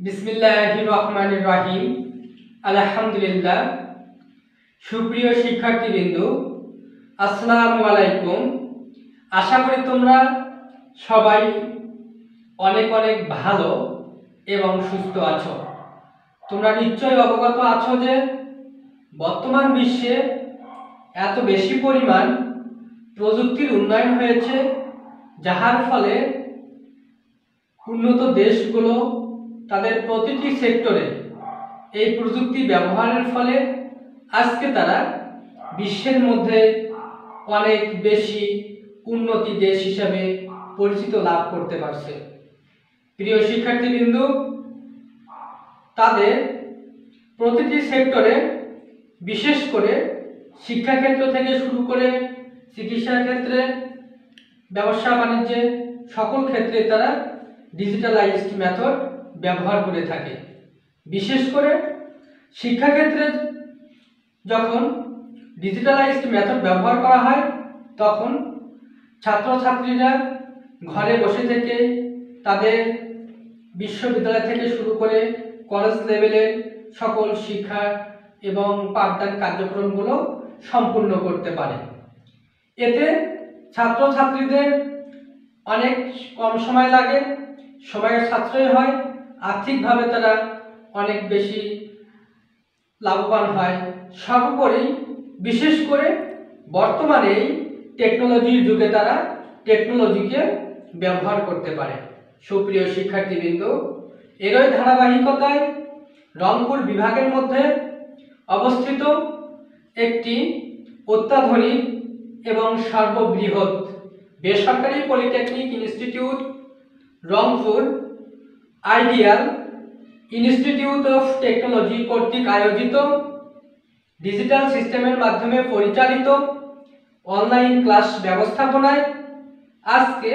বিসমিল্লাহির রহমানির রহিম। আলহামদুলিল্লাহ। সুপ্রিয় শিক্ষার্থীবৃন্দ, আসসালামু আলাইকুম। আশা করি তোমরা সবাই অনেক অনেক ভালো এবং সুস্থ আছো। তোমরা নিশ্চয়ই অবগত আছো যে বর্তমান বিশ্বে এত বেশি পরিমাণ প্রযুক্তির উন্নয়ন হয়েছে, যাহার ফলে উন্নত দেশগুলো তাদের প্রতিটি সেক্টরে এই প্রযুক্তি ব্যবহারের ফলে আজকে তারা বিশ্বের মধ্যে অনেক বেশি উন্নতি দেশ হিসাবে পরিচিত লাভ করতে পারছে। প্রিয় শিক্ষার্থীবৃন্দ, তাদের প্রতিটি সেক্টরে, বিশেষ করে শিক্ষাক্ষেত্র থেকে শুরু করে চিকিৎসা ক্ষেত্রে, ব্যবসা বাণিজ্যে, সকল ক্ষেত্রে তারা ডিজিটালাইজড মেথড ব্যবহার করে থাকে। বিশেষ করে শিক্ষাক্ষেত্রে যখন ডিজিটালাইজড মেথড ব্যবহার করা হয়, তখন ছাত্রছাত্রীরা ঘরে বসে থেকে তাদের বিশ্ববিদ্যালয় থেকে শুরু করে কলেজ লেভেলের সকল শিক্ষা এবং পাঠদান কার্যক্রমগুলো সম্পূর্ণ করতে পারে। এতে ছাত্রছাত্রীদের অনেক কম সময় লাগে, সময়ের সাশ্রয় হয়, আর্থিকভাবে তারা অনেক বেশি লাভবান হয়। সর্বোপরি বিশেষ করে বর্তমানে এই টেকনোলজির যুগে তারা টেকনোলজিকে ব্যবহার করতে পারে। সুপ্রিয় শিক্ষার্থীবৃন্দ, এরই ধারাবাহিকতায় রংপুর বিভাগের মধ্যে অবস্থিত একটি অত্যাধুনিক এবং সর্ববৃহৎ বেসরকারি polytechnic institute Rangpur ideal institute of technology কর্তৃক আয়োজিত ডিজিটাল সিস্টেমের মাধ্যমে পরিচালিত অনলাইন ক্লাস ব্যবস্থাপনায় আজকে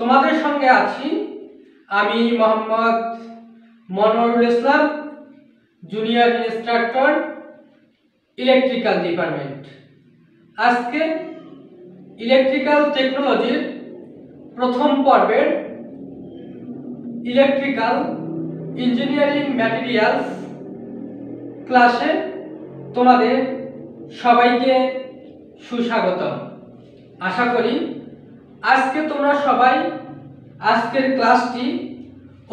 তোমাদের সঙ্গে আছি আমি মোহাম্মদ মনোয়ারুল ইসলাম, জুনিয়র ইনস্ট্রাক্টর, ইলেকট্রিক্যাল ডিপার্টমেন্ট। আজকে ইলেকট্রিক্যাল টেকনোলজির প্রথম পর্বের ইলেকট্রিক্যাল ইঞ্জিনিয়ারিং ম্যাটেরিয়ালস ক্লাসে তোমাদের সবাইকে সুস্বাগতম। আশা করি আজকে তোমরা সবাই আজকের ক্লাসটি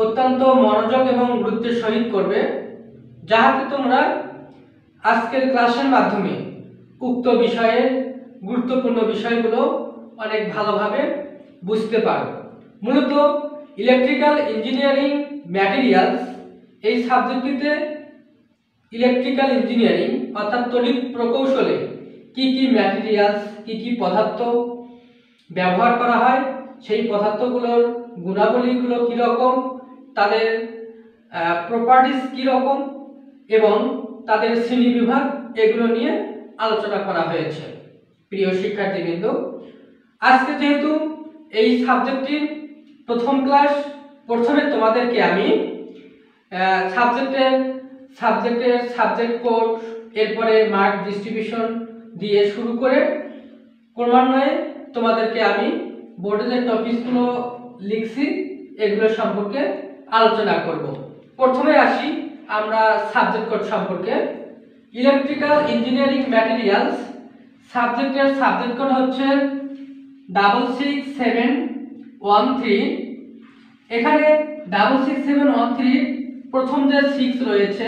অত্যন্ত মনোযোগ এবং গুরুত্বের সহিত করবে, যাহাতে তোমরা আজকের ক্লাসের মাধ্যমে উক্ত বিষয়ের গুরুত্বপূর্ণ বিষয়গুলো অনেক ভালোভাবে বুঝতে পারো। মূলত ইলেকট্রিক্যাল ইঞ্জিনিয়ারিং ম্যাটেরিয়ালস এই সাবজেক্টটিতে ইলেকট্রিক্যাল ইঞ্জিনিয়ারিং অর্থাৎ তড়িৎ প্রকৌশলে কি কি ম্যাটেরিয়ালস, কি কি পদার্থ ব্যবহার করা হয়, সেই পদার্থগুলোর গুণাবলীগুলো কীরকম, তাদের প্রপার্টিস কীরকম এবং তাদের শ্রেণীবিভাগ, এগুলো নিয়ে আলোচনা করা হয়েছে। প্রিয় শিক্ষার্থীবৃন্দ, আজকে যেহেতু এই সাবজেক্টটির প্রথম ক্লাস, প্রথমে তোমাদেরকে আমি সাবজেক্ট কোড, এরপরে মার্ক ডিস্ট্রিবিউশন দিয়ে শুরু করে ক্রমান্বয়ে তোমাদেরকে আমি বোর্ডে যে টপিকগুলো লিখছি এগুলো সম্পর্কে আলোচনা করব। প্রথমে আসি আমরা সাবজেক্ট কোড সম্পর্কে। ইলেকট্রিক্যাল ইঞ্জিনিয়ারিং ম্যাটেরিয়ালস সাবজেক্টের সাবজেক্ট কোড হচ্ছে 66713। এখানে 66713 প্রথম যে 6 রয়েছে,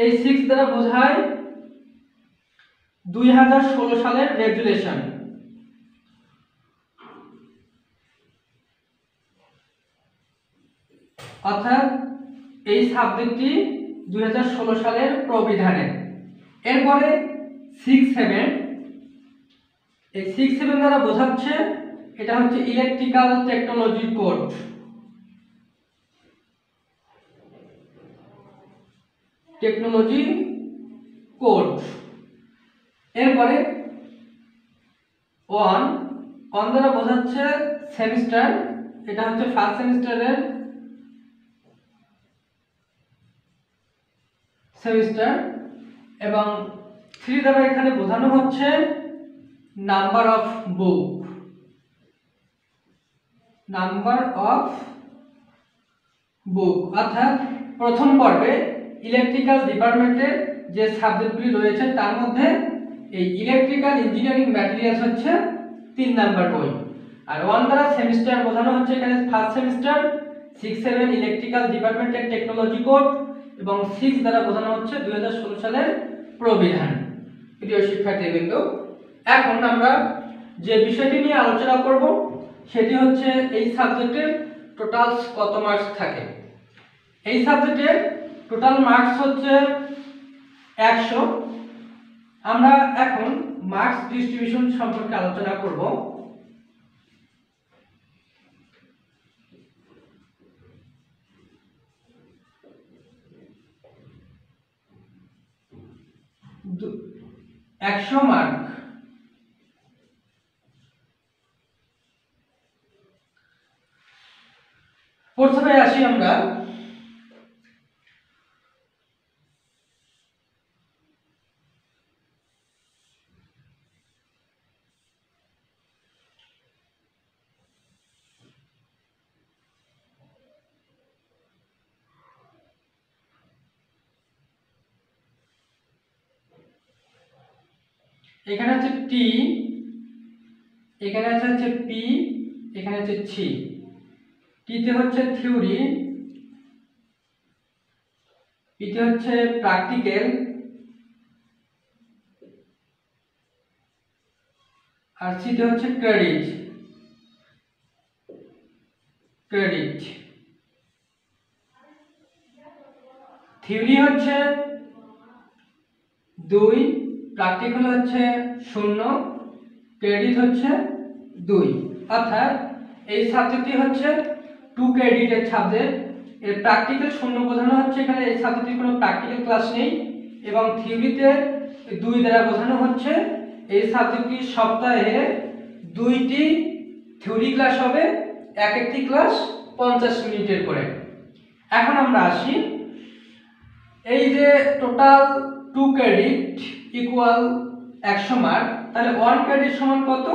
এই 6 দ্বারা বোঝায় 2016 সালের রেগুলেশন। অর্থাৎ এই সাবজেক্টটি 2016 সালের প্রবিধানের। এরপরে 67, এই 67 দ্বারা বোঝাচ্ছে এটা হচ্ছে ইলেকট্রিক্যাল টেকনোলজি কোড। এরপরে 1 দ্বারা বোঝাচ্ছে সেমিস্টার, এটা হচ্ছে ফার্স্ট সেমিস্টারের সেমিস্টার। এবং 3 দ্বারা এখানে বোঝানো হচ্ছে number of book, number of book. অর্থাৎ প্রথম পর্বে ইলেকট্রিক্যাল ডিপার্টমেন্টের যে সাবজেক্টগুলি রয়েছে তার মধ্যে এই ইলেকট্রিক্যাল ইঞ্জিনিয়ারিং ম্যাটেরিয়ালস হচ্ছে 3 নাম্বার বই। আর 1 দ্বারা সেমিস্টার বোঝানো হচ্ছে এখানে ফার্স্ট সেমিস্টার 6 7 ইলেকট্রিক্যাল ডিপার্টমেন্টের টেকনোলজি কোড এবং 6 দ্বারা বোঝানো হচ্ছে 2016 সালের প্রবিধান। প্রিয় শিক্ষার্থীবৃন্দ, এখন আমরা যে বিষয়টি নিয়ে আলোচনা করব সেটি হচ্ছে এই সাবজেক্টের টোটাল কত মার্কস থাকে। এই সাবজেক্টের টোটাল মার্কস হচ্ছে 100। আমরা এখন মার্কস ডিস্ট্রিবিউশন সম্পর্কে আলোচনা করব। একশো মার্ক। প্রথমে আসি আমরা এখানে হচ্ছে টি, এখানে হচ্ছে পি, এখানে হচ্ছে সি। টিতে হচ্ছে থিওরি, পিতে হচ্ছে প্র্যাকটিক্যাল, আর সিতে হচ্ছে ক্রেডিট। থিওরি হচ্ছে 2, প্র্যাকটিক্যাল হচ্ছে 0, ক্রেডিট হচ্ছে 2। অর্থাৎ এই সাবজেক্টটি হচ্ছে 2 ক্রেডিটের সাবজেক্ট। এর প্র্যাকটিক্যাল 0 বোঝানো হচ্ছে এখানে এই সাবজেক্টের কোনো প্র্যাকটিক্যাল ক্লাস নেই, এবং থিওরিতে 2 দ্বারা বোঝানো হচ্ছে এই সাবজেক্টটি সপ্তাহে 2টি থিওরি ক্লাস হবে, এক একটি ক্লাস 50 মিনিটের করে। এখন আমরা আসি এই যে টোটাল 2 ক্রেডিট ইকুয়াল 100 মার্ক, তাহলে 1 ক্রেডিট সমান কত?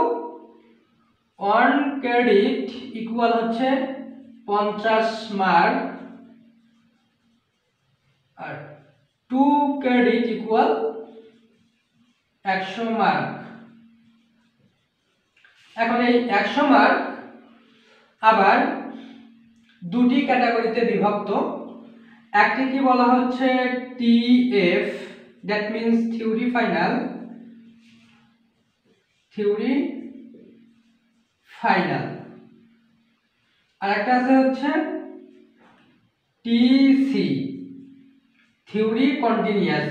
1 ক্রেডিট ইকুয়াল হচ্ছে 50 মার্ক, আর 2 ক্রেডিট ইকুয়াল 100 মার্ক। এখন এই 100 মার্ক আবার দুটি ক্যাটাগরিতে বিভক্ত। একটি কি বলা হচ্ছে TF, that means theory final, আর একটা আছে হচ্ছে TC, theory continuous.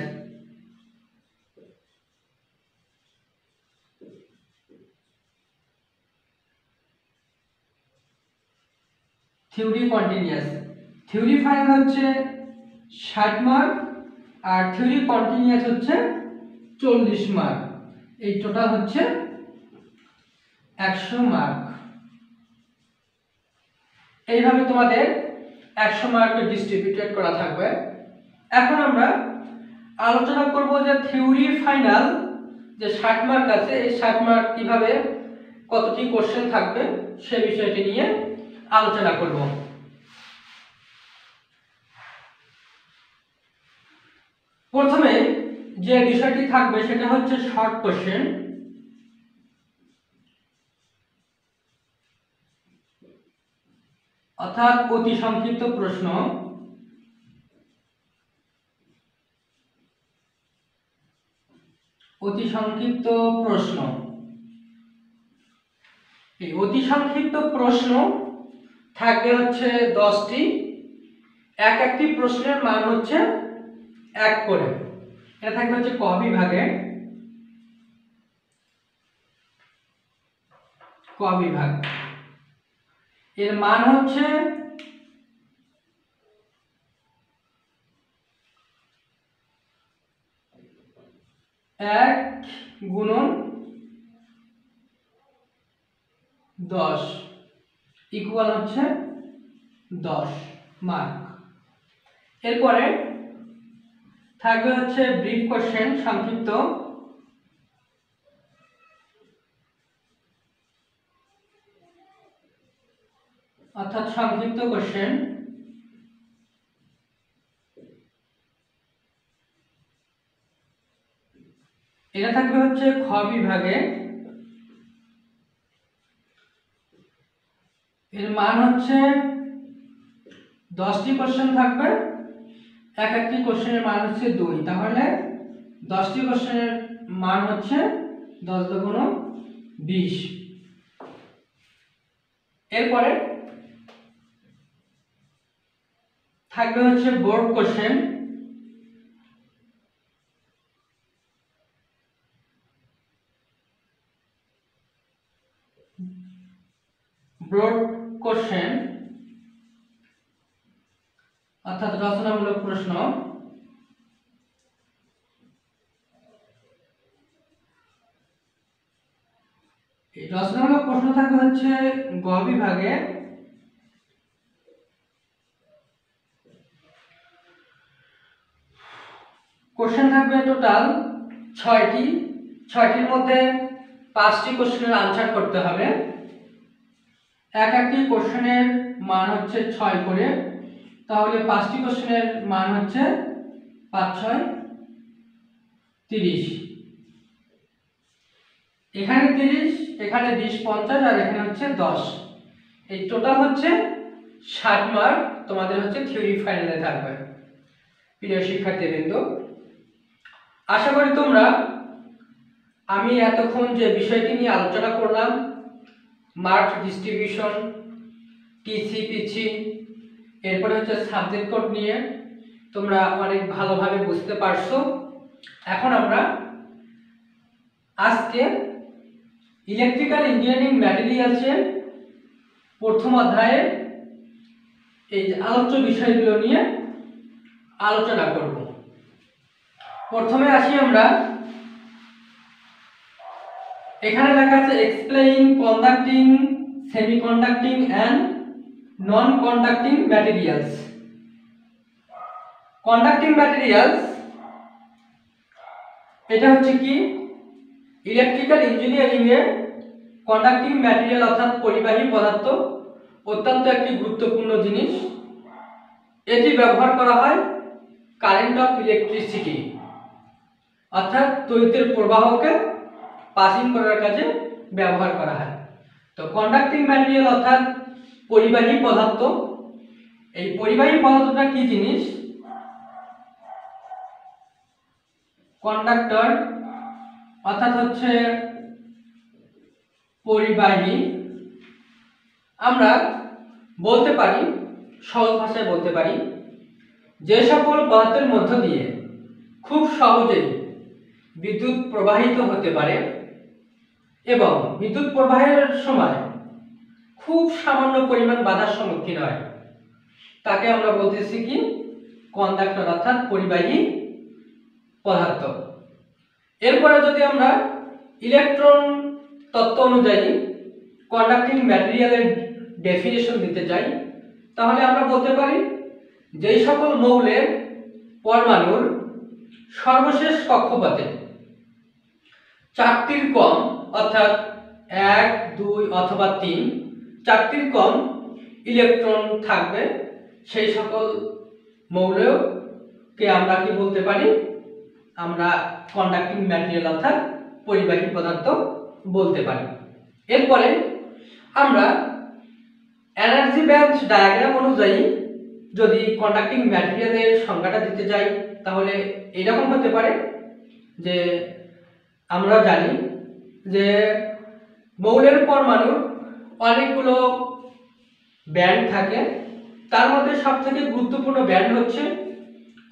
Theory final হচ্ছে 60 মার্ক, আর থিওরি কন্টিনিউয়াস হচ্ছে 40 মার্ক। এই টোটাল হচ্ছে 100 মার্ক। এইভাবে তোমাদের 100 মার্কে ডিস্ট্রিবিউটেড করা থাকবে। এখন আমরা আলোচনা করব যে থিওরি ফাইনাল যে 60 মার্ক আছে, এই 60 মার্ক কিভাবে কতটি কোশ্চেন থাকবে সে বিষয়টি নিয়ে আলোচনা করব। প্রথমে যে বিষয়টি থাকবে সেটা হচ্ছে শর্ট কোশ্চেন। অর্থাৎ অতি সংক্ষিপ্ত প্রশ্ন। এই অতি সংক্ষিপ্ত প্রশ্ন থাকবে হচ্ছে 10টি। এক একটি প্রশ্নের মান হচ্ছে 1 করে। এটা থাকবে হচ্ছে ক বিভাগে। এর মান হচ্ছে 1 গুণন 10 ইকুয়াল হচ্ছে 10 মার্ক। এরপরে থাকবে হচ্ছে ব্রিফ কোশ্চেন, সংক্ষিপ্ত। অর্থাৎ সংক্ষিপ্ত কোশ্চেন এটা থাকবে হচ্ছে খ বিভাগে, এর মান হচ্ছে 10টি কোশ্চেন থাকবে, এক একটি কোশ্চেনের মান হচ্ছে 2, তাহলে 10টি কোশ্চেনের মান হচ্ছে 10 দুগুণ 20। এরপরে থাকবে হচ্ছে বোর্ড কোশ্চেন, ব্রড কোশ্চেন অর্থাৎ রচনামূলক প্রশ্ন। এই রচনামূলক প্রশ্ন থাকবে হচ্ছে গ বিভাগে, কোশ্চেন থাকবে টোটাল 6টি, 6টির মধ্যে 5টি কোশ্চেনের আনসার করতে হবে। এক একটি কোশ্চেনের মান হচ্ছে 6 করে, তাহলে 5টি কোশ্চেনের মান হচ্ছে 5 6 30, এখানে 30, এখানে 20 50 আর এখানে হচ্ছে 10, এই টোটাল হচ্ছে 60 মার্ক তোমাদের হচ্ছে থিওরি ফাইনালে থাকবে। প্রিয় শিক্ষার্থীবৃন্দ, আশা করি তোমরা আমি এতক্ষণ যে বিষয়টি নিয়ে আলোচনা করলাম, মার্ক ডিস্ট্রিবিউশন, টিসি পিছি, এরপরে হচ্ছে সাবজেক্ট কোড নিয়ে তোমরা অনেক ভালোভাবে বুঝতে পারছো। এখন আমরা আজকে ইলেকট্রিক্যাল ইঞ্জিনিয়ারিং ম্যাটেরিয়ালসের প্রথম অধ্যায়ে এই আলোচ্য বিষয়গুলো নিয়ে আলোচনা করব। প্রথমে আসি আমরা, এখানে লেখা আছে explain conducting, semiconducting and non conducting materials. Conducting materials এটা হচ্ছে কি ইলেকট্রিক্যাল ইঞ্জিনিয়ারিং এ কন্ডাক্টিং ম্যাটেরিয়াল অর্থাৎ পরিবাহী পদার্থ অত্যন্ত একটি গুরুত্বপূর্ণ জিনিস। এটি ব্যবহার করা হয় কারেন্ট অফ ইলেকট্রিসিটি অর্থাৎ তড়িতের প্রবাহকে পাসিং করার কাজে ব্যবহার করা হয়। তো কন্ডাক্টিং ম্যাটেরিয়াল অর্থাৎ পরিবাহী পদার্থ, এই পরিবাহী পদার্থটা কি জিনিস? কন্ডাক্টর অর্থাৎ হচ্ছে পরিবাহী। আমরা বলতে পারি, সহজ ভাষায় বলতে পারি, যে সকল পদার্থের মধ্য দিয়ে খুব সহজেই বিদ্যুৎ প্রবাহিত হতে পারে এবং বিদ্যুৎ প্রবাহের সময় খুব সামান্য পরিমাণ বাধার সম্মুখীন হয়, তাকে আমরা বলতেছি কি কন্ডাক্টর অর্থাৎ পরিবাহী পদার্থ। এরপরে যদি আমরা ইলেকট্রন তত্ত্ব অনুযায়ী কন্ডাক্টিং ম্যাটেরিয়ালের ডেফিনেশন দিতে যাই, তাহলে আমরা বলতে পারি যেই সকল মৌলের পরমাণুর সর্বশেষ কক্ষপথে 4টির কম অর্থাৎ 1 2 অথবা 3 4টির কম ইলেকট্রন থাকবে, সেই সকল মৌলকে আমরা কি বলতে পারি? আমরা কন্ডাক্টিং ম্যাটেরিয়াল অর্থাৎ পরিবাহী পদার্থ বলতে পারি। এরপরে আমরা এনার্জি ব্যান্ড ডায়াগ্রাম অনুযায়ী যদি কন্ডাক্টিং ম্যাটেরিয়ালের সংজ্ঞাটা দিতে যাই, তাহলে এরকম হতে পারে যে আমরা জানি যে মৌলের পরমাণুর অনেকগুলো ব্যান্ড থাকে, তার মধ্যে সবথেকে গুরুত্বপূর্ণ ব্যান্ড হচ্ছে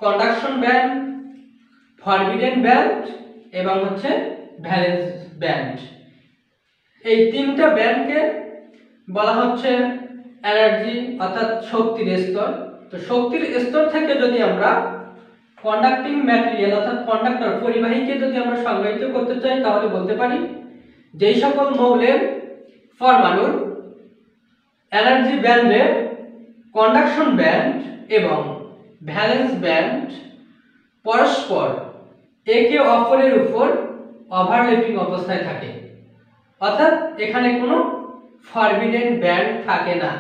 কন্ডাকশন ব্যান্ড, ফরবিডেন ব্যান্ড এবং হচ্ছে ভ্যালেন্স ব্যান্ড। এই 3টা ব্যান্ডকে বলা হচ্ছে এনার্জি অর্থাৎ শক্তির স্তর। তো শক্তির স্তর থেকে যদি আমরা কন্ডাক্টিং ম্যাটেরিয়াল অর্থাৎ কন্ডাক্টর পরিবাহীকে যদি আমরা সংজ্ঞায়িত করতে চাই, তাহলে বলতে পারি যেই সকল মৌলের পরমাণুর এনার্জি ব্যান্ডের কন্ডাকশন ব্যান্ড এবং ভ্যালেন্স ব্যান্ড পরস্পর একে অপরের উপর ওভারল্যাপিং অবস্থায় থাকে, অর্থাৎ এখানে কোনো ফরবিডেন ব্যান্ড থাকে না,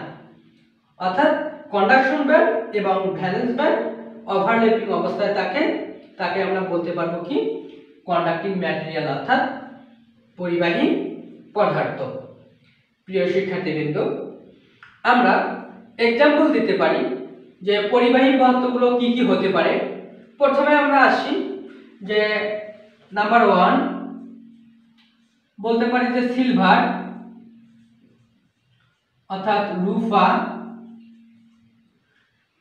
অর্থাৎ কন্ডাকশন ব্যান্ড এবং ভ্যালেন্স ব্যান্ড ওভারল্যাপিং অবস্থায় থাকে, তাকে আমরা বলতে পারবো কি কন্ডাক্টিং ম্যাটেরিয়াল অর্থাৎ পরিবাহী পদার্থ। প্রিয় শিক্ষার্থীবৃন্দ, আমরা এক্সাম্পল দিতে পারি যে পরিবাহী পদার্থগুলো কি কি হতে পারে। প্রথমে আমরা আসি যে নাম্বার 1 বলতে পারি যে সিলভার অর্থাৎ রূপা,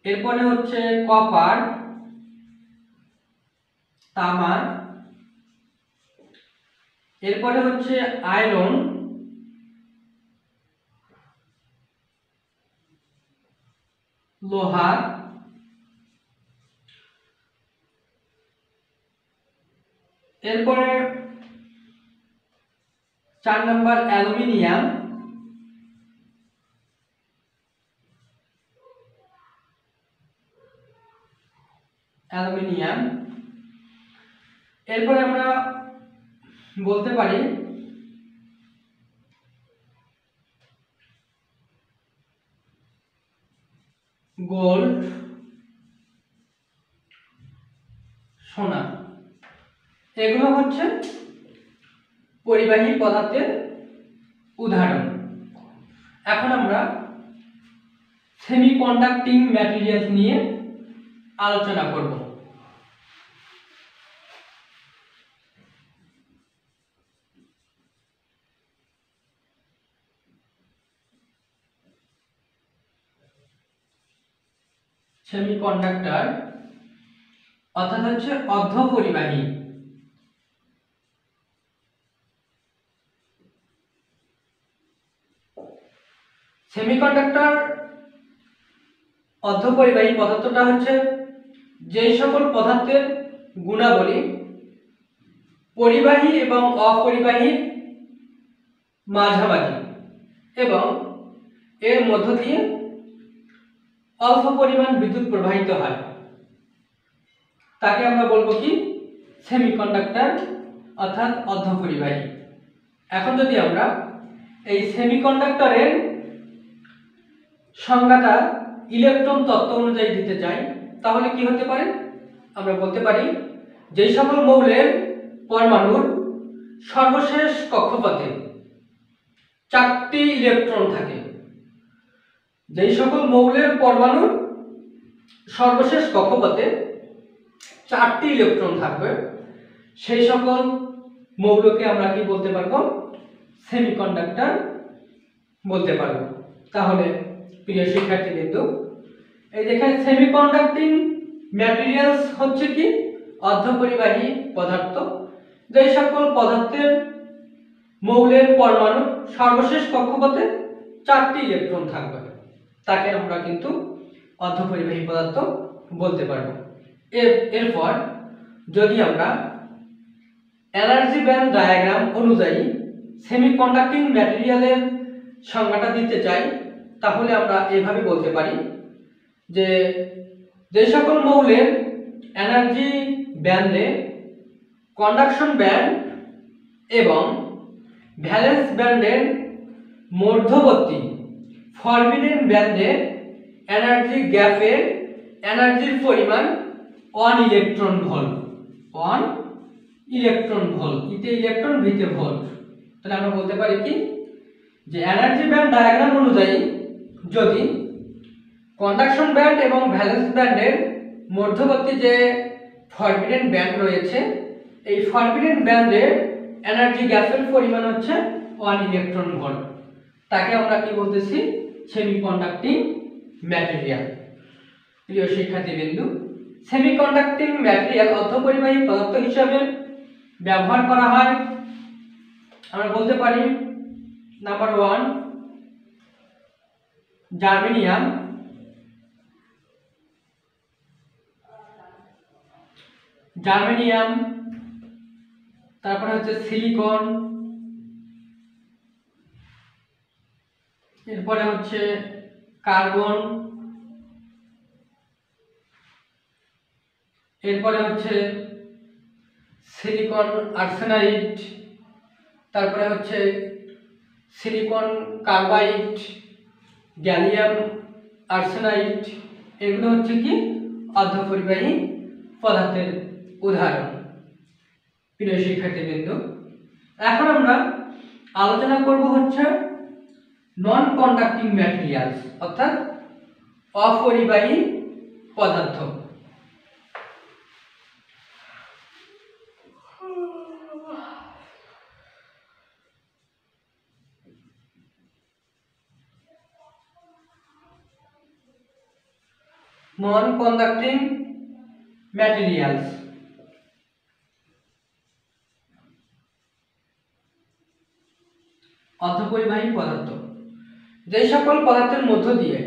এরপরে হচ্ছে কপার তামা, এরপরে হচ্ছে আয়রন, লোহা, এরপরে 4 নম্বর অ্যালুমিনিয়াম, এরপরে আমরা বলতে পারি গোল্ড, সোনা। এগুলো হচ্ছে পরিবাহী পদার্থের উদাহরণ। এখন আমরা সেমিকন্ডাক্টিং ম্যাটেরিয়ালস নিয়ে আলোচনা করব। সেমিকন্ডাক্টর অর্থাৎ হচ্ছে অর্ধপরিবাহী। সেমিকন্ডাক্টর অর্ধপরিবাহী পদার্থটা হচ্ছে যেই সকল পদার্থের গুণাবলী পরিবাহী এবং অপরিবাহীর মাঝামাঝি এবং এর মধ্য দিয়ে অল্প পরিমাণ বিদ্যুৎ প্রবাহিত হয়, তাকে আমরা বলবো কি সেমিকন্ডাক্টর অর্থাৎ অর্ধপরিবাহী। এখন যদি আমরা এই সেমিকন্ডাক্টরের সংজ্ঞাটা ইলেকট্রন তত্ত্ব অনুযায়ী দিতে চাই, তাহলে কি হতে পারে? আমরা বলতে পারি যে সকল মৌলের পরমাণুর সর্বশেষ কক্ষপথে 4টি ইলেকট্রন থাকে, যেই সকল মৌলের পরমাণুর সর্বশেষ কক্ষপথে 4টি ইলেকট্রন থাকবে, সেই সকল মৌলকে আমরা কি বলতে পারবো? সেমিকন্ডাক্টর বলতে পারবো। তাহলে প্রিয় শিক্ষার্থীবৃন্দ, এই দেখেন সেমিকন্ডাক্টিং ম্যাটেরিয়ালস হচ্ছে কি অর্ধপরিবাহী পদার্থ, যেই সকল পদার্থের মৌলের পরমাণু সর্বশেষ কক্ষপথে 4টি ইলেকট্রন থাকবে, তাকে আমরা কিন্তু অর্ধপরিবাহী পদার্থ বলতে পারবো। এরপর যদি আমরা এনার্জি ব্যান্ড ডায়াগ্রাম অনুযায়ী সেমিকন্ডাক্টিং ম্যাটেরিয়ালের সংজ্ঞাটা দিতে চাই, তাহলে আমরা এভাবে বলতে পারি যে যে সকল মৌলের এনার্জি ব্যান্ডে কন্ডাকশন ব্যান্ড এবং ভ্যালেন্স ব্যান্ডের মধ্যবর্তী ফরবিডেন ব্যান্ডে এনার্জি গ্যাপের এনার্জির পরিমাণ 1 ইলেকট্রন ভোল্ট। 1 ইলেকট্রন ভোল্ট, ইতে ইলেকট্রন ভিতে ভোল্ট। তাহলে আমরা বলতে পারি কি যে এনার্জি ব্যান্ড ডায়াগ্রাম অনুযায়ী যদি কন্ডাকশন ব্যান্ড এবং ভ্যালেন্স ব্যান্ডের মধ্যবর্তী যে ফরবিডেন ব্যান্ড রয়েছে, এই ফরবিডেন ব্যান্ডের এনার্জি গ্যাপের পরিমাণ হচ্ছে 1 ইলেকট্রন ভোল্ট, তাকে আমরা কি বলতেছি? সেমিকন্ডাক্টিং ম্যাটেরিয়াল। প্রিয় শিক্ষার্থীবৃন্দু, সেমিকন্ডাক্টিং ম্যাটেরিয়াল অর্ধপরিবাহী পদার্থ হিসাবে ব্যবহার করা হয়। আমরা বলতে পারি নাম্বার 1 জার্মেনিয়াম, তারপরে হচ্ছে সিলিকন, এরপরে হচ্ছে কার্বন, এরপরে হচ্ছে সিলিকন আর্সেনাইড, তারপরে হচ্ছে সিলিকন কার্বাইড, গ্যালিয়াম আর্সেনাইড। এগুলো হচ্ছে কি অর্ধপরিবাহী পদার্থের উদাহরণ। প্রিয় শিক্ষার্থীবৃন্দ, এখন আমরা আলোচনা করব হচ্ছে নন কন্ডাক্টিং ম্যাটেরিয়ালস অর্থাৎ অপরিবাহী পদার্থ। নন কন্ডাক্টিং ম্যাটেরিয়ালস অর্ধপরিবাহী পদার্থ, যে সকল পদার্থের মধ্য দিয়ে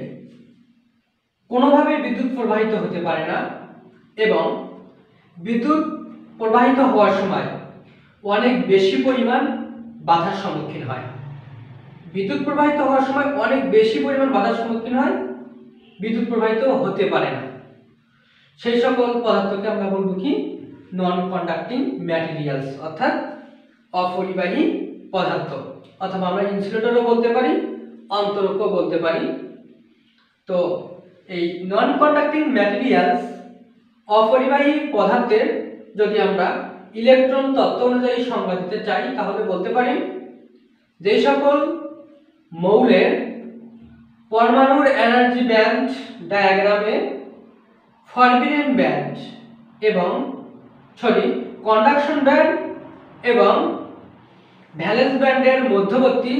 কোনোভাবে বিদ্যুৎ প্রবাহিত হতে পারে না এবং বিদ্যুৎ প্রবাহিত হওয়ার সময় অনেক বেশি পরিমাণ বাধার সম্মুখীন হয়। বিদ্যুৎ প্রবাহিত হওয়ার সময় অনেক বেশি পরিমাণ বাধার সম্মুখীন হয়, বিদ্যুৎ প্রবাহিত হতে পারে না, সেই সকল পদার্থকে আমরা বলবো কি নন কন্ডাক্টিং ম্যাটেরিয়ালস অর্থাৎ অপরিবাহী পদার্থ, অথবা আমরা ইনসুলেটরও বলতে পারি, অন্তরকও বলতে পারি। তো এই নন কন্ডাক্টিং ম্যাটেরিয়ালস অপরিবাহী পদার্থের যদি আমরা ইলেকট্রন তত্ত্ব অনুযায়ী সংজ্ঞা দিতে চাই তাহলে বলতে পারি যে সকল মৌলের পরমাণুর এনার্জি ব্যান্ড ডায়াগ্রামে ফরবিডেন ব্যান্ড এবং কন্ডাকশন ব্যান্ড এবং ভ্যালেন্স ব্যান্ডের মধ্যবর্তী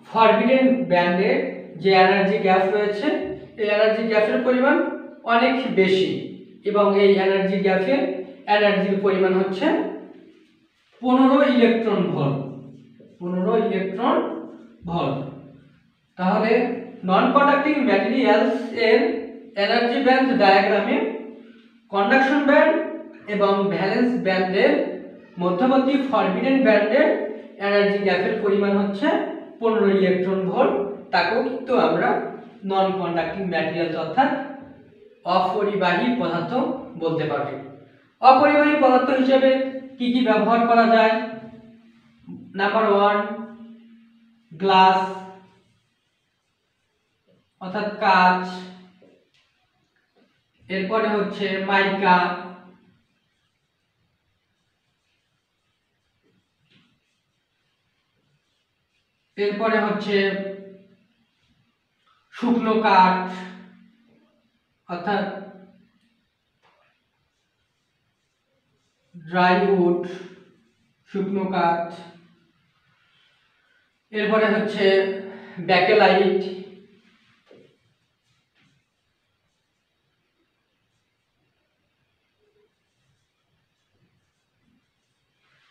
ফরবিডেন ব্যান্ডের যে এনার্জি গ্যাপ রয়েছে এই এনার্জি গ্যাপের পরিমাণ অনেক বেশি এবং এই এনার্জি গ্যাপের এনার্জির পরিমাণ হচ্ছে 15 ইলেকট্রন ভোল্ট। 15 electron volt. তাহলে নন কন্ডাক্টিং ম্যাটেরিয়ালস এর এনার্জি ব্যান্ড ডায়াগ্রামে কন্ডাকশন ব্যান্ড এবং ভ্যালেন্স ব্যান্ডের মধ্যবর্তী ফরবিডেন ব্যান্ডের এনার্জি গ্যাপের পরিমাণ হচ্ছে 15 ইলেকট্রন ভোল্ট। তাকেও কিন্তু আমরা নন কন্ডাক্টিং ম্যাটেরিয়ালস অর্থাৎ অপরিবাহী পদার্থ বলতে পারি। অপরিবাহী পদার্থ হিসেবে কি কি ব্যবহার করা যায়? নাম্বার 1 গ্লাস অর্থাৎ কাঁচ, এরপরে হচ্ছে মাইকা, এরপরে হচ্ছে শুকনো কাঠ অর্থাৎ ড্রাই উড, শুকনো কাঠ, এরপরে হচ্ছে ব্যাকেলাইট,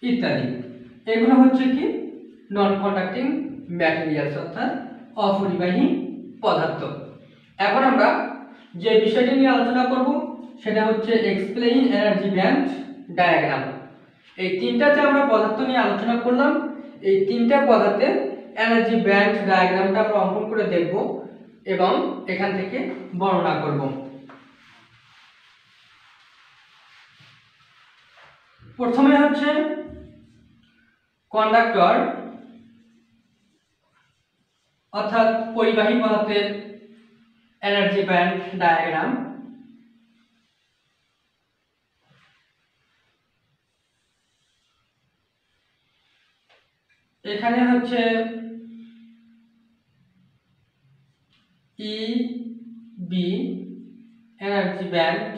ইত্যাদি। এগুলো হচ্ছে কি নন কন্ডাক্টিং ম্যাটেরিয়ালস অর্থাৎ অপরিবাহী পদার্থ। এখন আমরা যে বিষয়টি নিয়ে আলোচনা করব সেটা হচ্ছে এক্সপ্লেইন এনার্জি ব্যান্ড ডায়াগ্রাম। এই তিনটাতে আমরা পদার্থ নিয়ে আলোচনা করলাম, এই তিনটা পদার্থের এনার্জি ব্যান্ড ডায়াগ্রামটা আমরা অঙ্কন করে দেখব এবং এখান থেকে বর্ণনা করব। প্রথমে হচ্ছে কন্ডাক্টর অর্থাৎ পরিবাহী পদার্থের এনার্জি ব্যান্ড ডায়াগ্রাম। এখানে হচ্ছে E B energy band,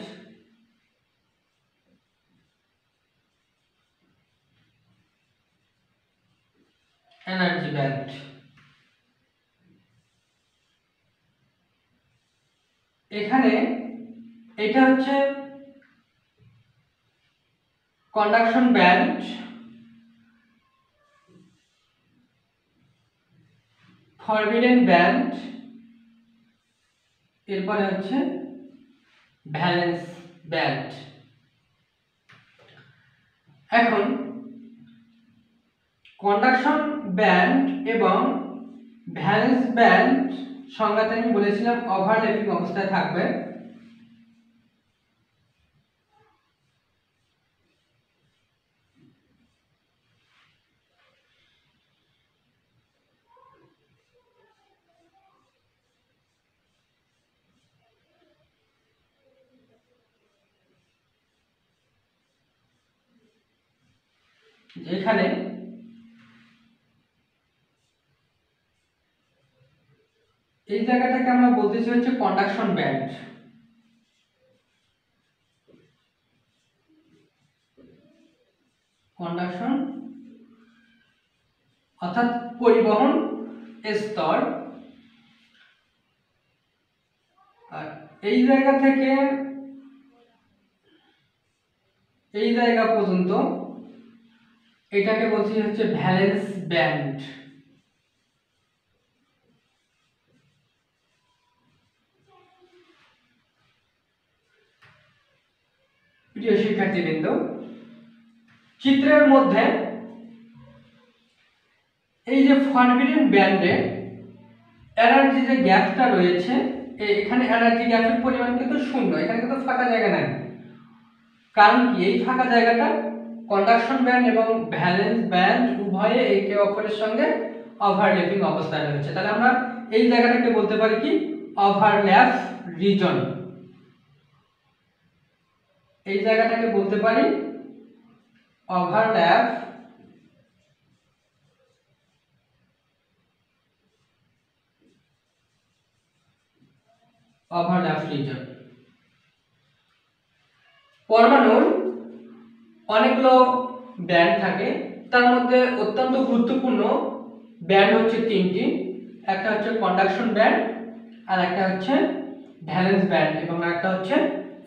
energy band. এখানে এটা হচ্ছে কন্ডাকশন ব্যান্ড, ফরবিডেন ব্যান্ড, এরপরে হচ্ছে ভ্যালেন্স ব্যান্ড। এখন কন্ডাকশন ব্যান্ড এবং ভ্যালেন্স ব্যান্ড সংজ্ঞাতে আমি বলেছিলাম ওভারল্যাপিং অবস্থায় থাকবে। এখানে এই জায়গাটাকে আমরা বলতেছি হচ্ছে কন্ডাকশন ব্যান্ড। কন্ডাকশন অর্থাৎ পরিবহন স্তর। আর এই জায়গা থেকে এই জায়গা পর্যন্ত এটাকে বলছি হচ্ছে ভ্যালেন্স ব্যান্ড। প্রিয় শিক্ষার্থীবৃন্দ, চিত্রের মধ্যে এই যে ফরবিডেন ব্যান্ডে এনার্জি যে গ্যাপটা রয়েছে, এখানে এনার্জি গ্যাপের পরিমাণ কিন্তু শূন্য, এখানে কিন্তু ফাঁকা জায়গা নাই। কারণ কি, এই ফাঁকা জায়গাটা কন্ডাকশন ব্যান্ড এবং ভ্যালেন্স ব্যান্ড উভয়ে একে অপরের সঙ্গে ওভারল্যাপিং অবস্থায় রয়েছে। তাহলে আমরা এই জায়গাটাকে বলতে পারি কি, ওভারল্যাপ রিজন। এই জায়গাটাকে বলতে পারি ওভারল্যাপ রিজন। পরমাণুর অনেকগুলো ব্যান্ড থাকে, তার মধ্যে অত্যন্ত গুরুত্বপূর্ণ ব্যান্ড হচ্ছে তিনটি। একটা হচ্ছে কন্ডাকশন ব্যান্ড, আর একটা হচ্ছে ভ্যালেন্স ব্যান্ড, এবং একটা হচ্ছে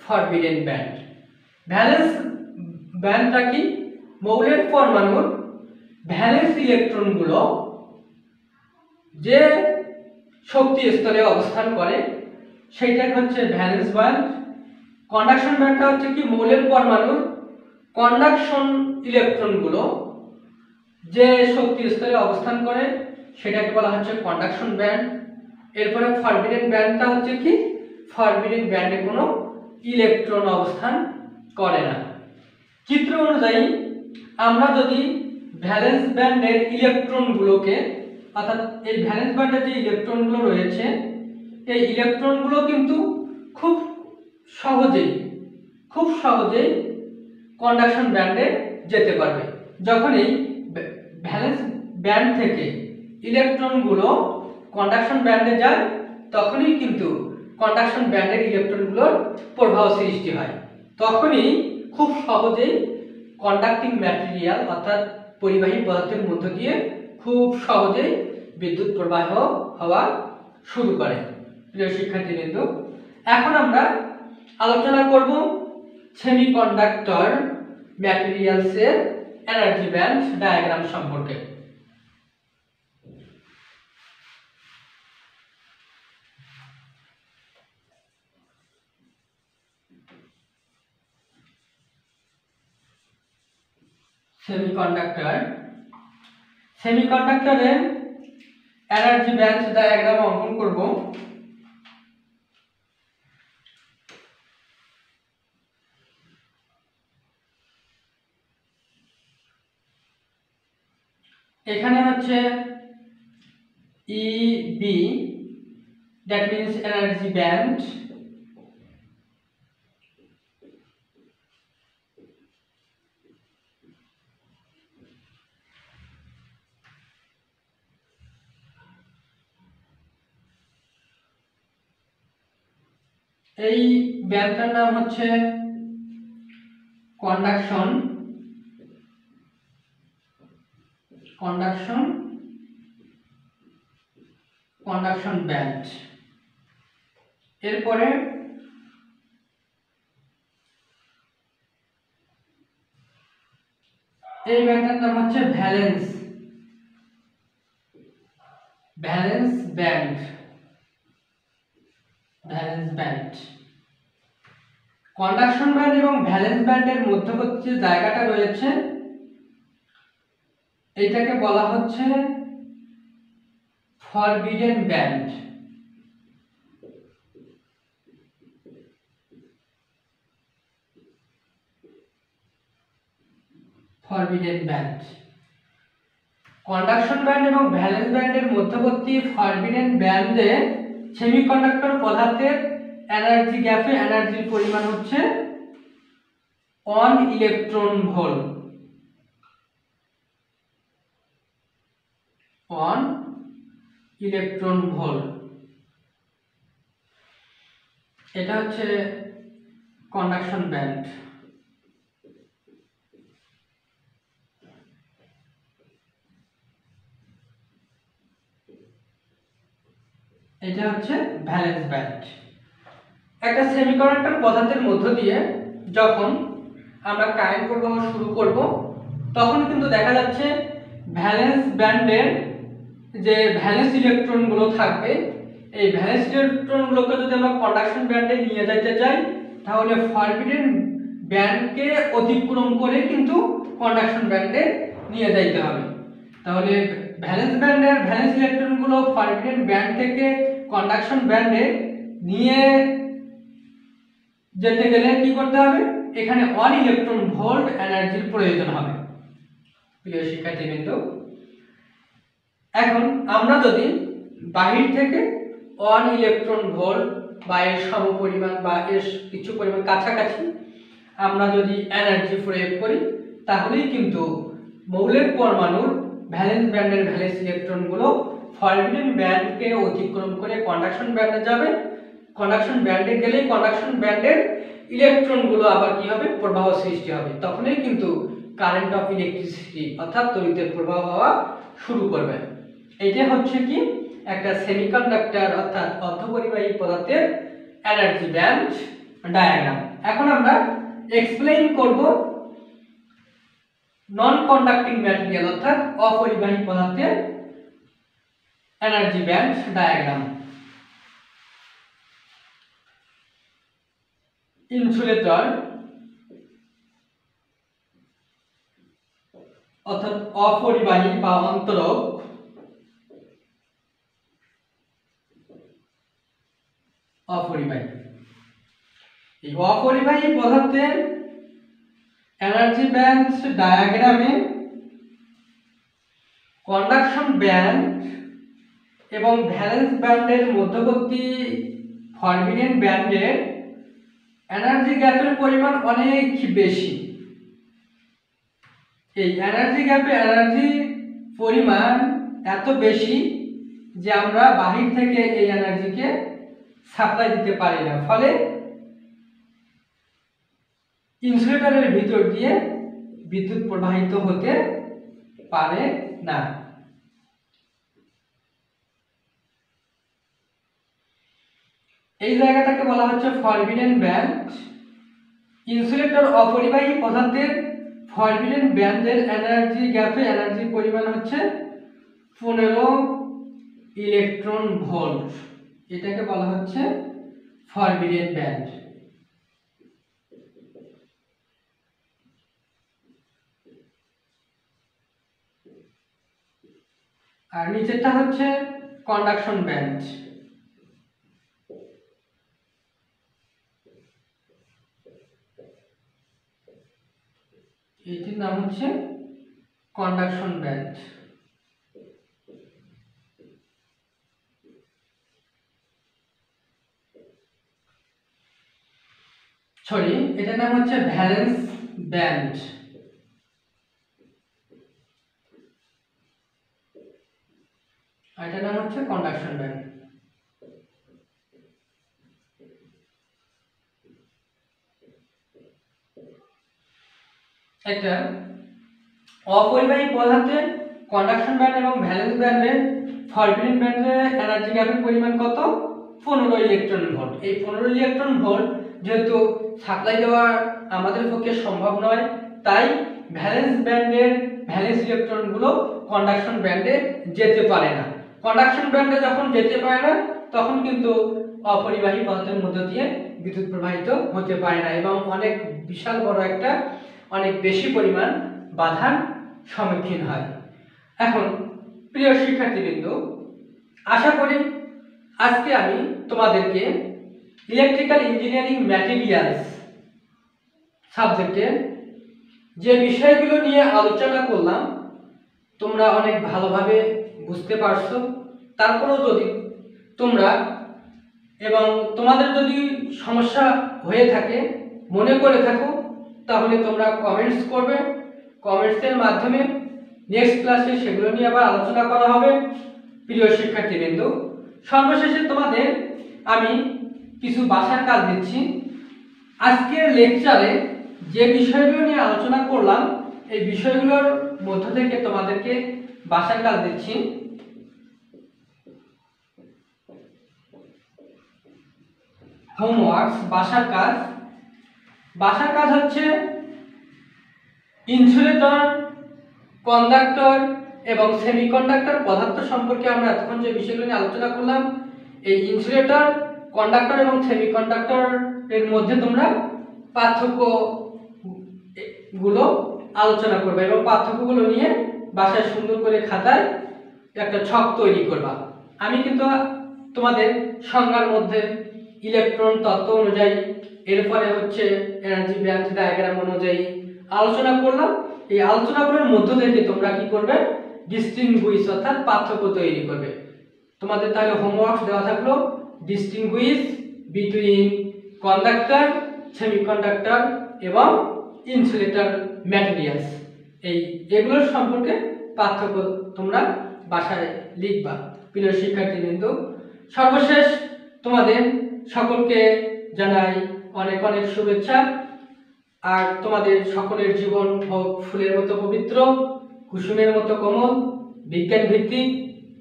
ফরবিডেন ব্যান্ড। ভ্যালেন্স ব্যান্ডটা কি, মৌলের পরমাণুর ভ্যালেন্স ইলেকট্রনগুলো যে শক্তি স্তরে অবস্থান করে সেইটাই হচ্ছে ভ্যালেন্স ব্যান্ড। কন্ডাকশন ব্যান্ডটা হচ্ছে কি, মৌলের পরমাণুর কন্ডাকশন ইলেকট্রনগুলো যে শক্তি স্তরে অবস্থান করে সেটাকে বলা হচ্ছে কন্ডাকশন ব্যান্ড। এরপরে ফরবিডেন ব্যান্ডটা হচ্ছে কি, ফরবিডেন ব্যান্ডে কোনো ইলেকট্রন অবস্থান করে না। চিত্র অনুযায়ী আমরা যদি ভ্যালেন্স ব্যান্ডের ইলেকট্রনগুলোকে, অর্থাৎ এই ভ্যালেন্স ব্যান্ডের যে ইলেকট্রনগুলো রয়েছে, এই ইলেকট্রনগুলো কিন্তু খুব সহজেই কন্ডাকশন ব্যান্ডে যেতে পারবে। যখন এই ভ্যালেন্স ব্যান্ড থেকে ইলেকট্রনগুলো কন্ডাকশন ব্যান্ডে যায়, তখনই কিন্তু কন্ডাকশন ব্যান্ডের ইলেকট্রনগুলোর প্রভাব সৃষ্টি হয়। তখনই খুব সহজেই কন্ডাক্টিং ম্যাটেরিয়াল অর্থাৎ পরিবাহী পদার্থের মধ্য দিয়ে খুব সহজেই বিদ্যুৎ প্রবাহ হওয়া শুরু করে। প্রিয় শিক্ষার্থীবৃন্দ, এখন আমরা আলোচনা করব সেমিকন্ডাক্টর ম্যাটেরিয়ালসের এনার্জি ব্যান্ড ডায়াগ্রাম সম্পর্কে। সেমিকন্ডাক্টরের এনার্জি ব্যান্ড ডায়াগ্রাম অঙ্কন করব। এখানে হচ্ছে EB, that means energy band, এই ব্যান্ডটার নাম হচ্ছে কন্ডাকশন ব্যান্ড। এরপরে এই ব্যান্ডটার নাম হচ্ছে ভ্যালেন্স ব্যান্ড। কন্ডাকশন ব্যান্ড এবং ভ্যালেন্স ব্যান্ডের মধ্যবর্তী যে জায়গাটা রয়েছে এটাকে বলা হচ্ছে ফরবিডেন ব্যান্ড। কন্ডাকশন ব্যান্ড এবং ভ্যালেন্স ব্যান্ডের মধ্যবর্তী ফরবিডেন ব্যান্ডে সেমিকন্ডাক্টর পদার্থের এনার্জি গ্যাপে এনার্জির পরিমাণ হচ্ছে 1 ইলেকট্রন ভোল্ট। 1 electron volt. এটা হচ্ছে কন্ডাকশন ব্যান্ড। এটা হচ্ছে ভ্যালেন্স ব্যান্ড। একটা সেমিকন্ডাক্টর পদার্থের মধ্য দিয়ে যখন আমরা কারেন্ট প্রবাহ শুরু করব তখন কিন্তু দেখা যাচ্ছে ভ্যালেন্স ব্যান্ডের যে ভ্যালেন্স ইলেকট্রনগুলো থাকবে, এই ভ্যালেন্স ইলেকট্রনগুলোকে যদি আমরা কন্ডাকশন ব্যান্ডে নিয়ে যেতে চাই তাহলে ফরবিডেন ব্যান্ডকে অতিক্রম করে কিন্তু কন্ডাকশন ব্যান্ডে নিয়ে যাইতে হবে। তাহলে ভ্যালেন্স ব্যান্ডের ভ্যালেন্স ইলেকট্রনগুলো ফরবিডেন ব্যান্ড থেকে কন্ডাকশন ব্যান্ডে নিয়ে যেতে গেলে কি করতে হবে? এখানে 1 ইলেকট্রন ভোল্ট এনার্জির প্রয়োজন হবে। প্রিয় শিক্ষার্থীবৃন্দ, এখন আমরা যদি বাহির থেকে 1 ইলেকট্রন ভোল্ট বা এর সমপরিমাণ বা এর কিছু পরিমাণ কাছাকাছি আমরা যদি এনার্জি প্রয়োগ করি তাহলেই কিন্তু মৌলের পরমাণুর ভ্যালেন্স ব্যান্ডের ভ্যালেন্স ইলেকট্রনগুলো ফরবিডেন ব্যান্ডকে অতিক্রম করে কন্ডাকশন ব্যান্ডে যাবে। কন্ডাকশন ব্যান্ডে গেলেই কন্ডাকশন ব্যান্ডের ইলেকট্রনগুলো আবার কি হবে? প্রবাহ সৃষ্টি হবে। তখনই কিন্তু কারেন্ট অফ ইলেকট্রিসিটি অর্থাৎ তড়িতের প্রবাহ হওয়া শুরু করবে। এইটা হচ্ছে কি একটা সেমিকন্ডাক্টর অর্থাৎ অর্ধপরিবাহী পদার্থের এনার্জি ব্যান্ড ডায়াগ্রাম। এখন আমরা এক্সপ্লেইন করব নন কন্ডাক্টিং ম্যাটেরিয়াল অর্থাৎ অপরিবাহী পদার্থের এনার্জি ব্যান্ড ডায়াগ্রাম। ইনসুলেটর অর্থাৎ অপরিবাহী বা অন্তরক অপরিবাহী, এই অপরিবাহী পদার্থের এনার্জি ব্যান্ড ডায়াগ্রামে কন্ডাকশন ব্যান্ড এবং ভ্যালেন্স ব্যান্ডের মধ্যবর্তী ফরবিডেন ব্যান্ডের এনার্জি গ্যাপের পরিমাণ অনেক বেশি। এই এনার্জি গ্যাপে এনার্জি পরিমাণ এত বেশি যে আমরা বাহির থেকে এই এনার্জিকে সাপ্লাই দিতে পারি না, ফলে ইনসুলেটরের ভিতর দিয়ে বিদ্যুৎ প্রবাহিত হতে পারে না। এই জায়গাটাকে বলা হচ্ছে ফরবিডেন ব্যান্ড। ইনসুলেটর অপরিবাহী পদার্থের ফরবিডেন ব্যান্ডের এনার্জি গ্যাপে এনার্জি পরিমাণ হচ্ছে 15 ইলেকট্রন ভোল্ট। এটাকে বলা হচ্ছে ফরবিডেন ব্যান্ড। আর নিচেরটা হচ্ছে কন্ডাকশন ব্যান্ড। এটির নাম হচ্ছে কন্ডাকশন ব্যান্ড। সরি, এটার নাম হচ্ছে ভ্যালেন্স ব্যান্ড। আর এটার নাম হচ্ছে কন্ডাকশন ব্যান্ড। একটা অপরিবাহী পদার্থের কন্ডাকশন ব্যান্ড এবং ভ্যালেন্স ব্যান্ডের ফরবিডেন ব্যান্ডের এনার্জি গ্যাপের পরিমাণ কত? 15 ইলেকট্রন ভোল্ট। এই 15 ইলেকট্রন ভোল্ট যেহেতু সাপ্লাই দেওয়া আমাদের পক্ষে সম্ভব নয়, তাই ভ্যালেন্স ব্যান্ডের ভ্যালেন্স ইলেকট্রনগুলো কন্ডাকশন ব্যান্ডে যেতে পারে না। কন্ডাকশন ব্যান্ডে যখন যেতে পারে না তখন কিন্তু অপরিবাহী পদার্থের মধ্য দিয়ে বিদ্যুৎ প্রবাহিত হতে পারে না এবং অনেক বিশাল বড় একটা অনেক বেশি পরিমাণ বাধার সম্মুখীন হয়। এখন প্রিয় শিক্ষার্থীবৃন্দ, আশা করি আজকে আমি তোমাদেরকে ইলেকট্রিক্যাল ইঞ্জিনিয়ারিং ম্যাটেরিয়ালস সাবজেক্টে যে বিষয়গুলো নিয়ে আলোচনা করলাম তোমরা অনেক ভালোভাবে বুঝতে পারছো। তারপরেও যদি তোমরা এবং তোমাদের যদি সমস্যা হয়ে থাকে, মনে করে থাকো, তাহলে তোমরা কমেন্টস করবে। কমেন্টসের মাধ্যমে নেক্সট ক্লাসে সেগুলো নিয়ে আবার আলোচনা করা হবে। প্রিয় শিক্ষার্থীবৃন্দ, সর্বশেষে তোমাদের আমি কিছু বাসার কাজ দিচ্ছি। আজকের লেকচারে যে বিষয়গুলো নিয়ে আলোচনা করলাম এই বিষয়গুলোর মধ্য থেকে তোমাদেরকে বাসার কাজ দিচ্ছি। হোমওয়ার্কস, বাসার কাজ হচ্ছে ইনসুলেটর, কন্ডাক্টর এবং সেমিকন্ডাক্টর পদার্থ সম্পর্কে আমরা এতক্ষণ যে বিষয়গুলো নিয়ে আলোচনা করলাম, এই ইনসুলেটর, কন্ডাক্টর এবং সেমিকন্ডাক্টর এর মধ্যে তোমরা পার্থক্য গুলো আলোচনা করবে এবং পার্থক্যগুলো নিয়ে বাসায় সুন্দর করে খাতায় একটা ছক তৈরি করবা। আমি কিন্তু তোমাদের সংজ্ঞার মধ্যে ইলেকট্রন তত্ত্ব অনুযায়ী, এরপরে হচ্ছে এনার্জি ব্যান্ড ডায়াগ্রাম অনুযায়ী আলোচনা করলাম। এই আলোচনাগুলোর মধ্য থেকে তোমরা কি করবে, ডিস্টিংগুইশ অর্থাৎ পার্থক্য তৈরি করবে। তোমাদের তাহলে হোমওয়ার্ক দেওয়া থাকলো ডিস্টিংগুইশ বিটুইন কন্ডাক্টর, সেমিকন্ডাক্টর এবং ইনসুলেটর ম্যাটেরিয়ালস। এগুলোর সম্পর্কে পার্থক্য তোমরা বাসায় লিখবা। প্রিয় শিক্ষার্থীবৃন্দ, সর্বশেষ তোমাদের সকলকে জানাই অনেক অনেক শুভেচ্ছা। আর তোমাদের সকলের জীবন হোক ফুলের মতো পবিত্র, কুসুমের মতো কোমল, বিজ্ঞান ভিত্তিক,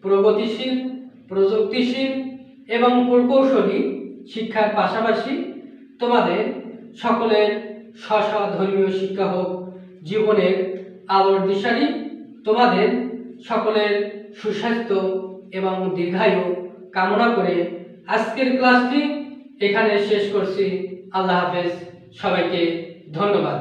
প্রগতিশীল, প্রযুক্তিশীল এবং প্রকৌশলী শিক্ষার পাশাপাশি তোমাদের সকলের স্ব ধর্মীয় শিক্ষা হোক জীবনের আলোর দিশারি। তোমাদের সকলের সুস্বাস্থ্য এবং দীর্ঘায়ু কামনা করে আজকের ক্লাসটি এখানে শেষ করছি। আল্লাহ হাফেজ, সবাইকে ধন্যবাদ।